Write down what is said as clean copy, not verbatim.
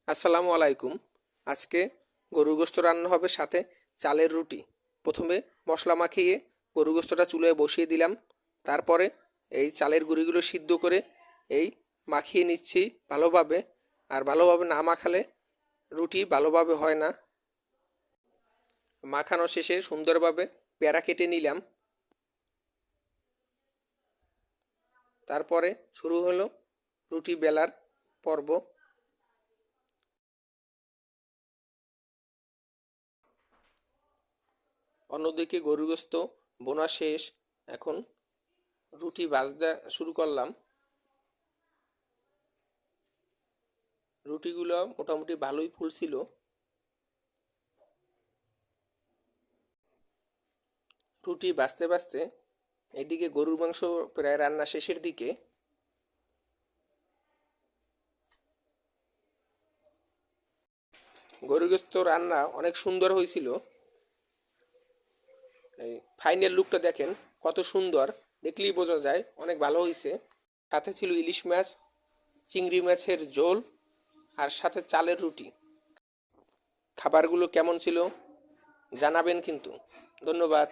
আসসালামু আলাইকুম। আজকে গরুর গোশত রান্না হবে, সাথে চালের রুটি। প্রথমে মশলা মাখিয়ে গরুর গোশতটা চুলায় বসিয়ে দিলাম। তারপরে এই চালের গুঁড়িগুলো সিদ্ধ করে এই মাখিয়ে নিচ্ছি ভালোভাবে। আর ভালোভাবে না মাখালে রুটি ভালোভাবে হয় না। মাখানো শেষে সুন্দরভাবে পেড়া কেটে নিলাম। তারপরে শুরু হলো রুটি বেলার পর্ব। অন্যদিকে গরুর গোশত বোনা শেষ। এখন রুটি ভাজতে শুরু করলাম। রুটিগুলো মোটামুটি ভালোই ফুলছিল। রুটি ভাজতে ভাজতে এদিকে গরুর মাংস প্রায় রান্না শেষের দিকে। গরুর গোশত রান্না অনেক সুন্দর হয়েছিল। এই ফাইনাল লুকটা দেখেন কত সুন্দর, দেখলেই বোঝা যায় অনেক ভালো হয়েছে। সাথে ছিল ইলিশ মাছ, চিংড়ি মাছের ঝোল, আর সাথে চালের রুটি। খাবারগুলো কেমন ছিল জানাবেন কিন্তু। ধন্যবাদ।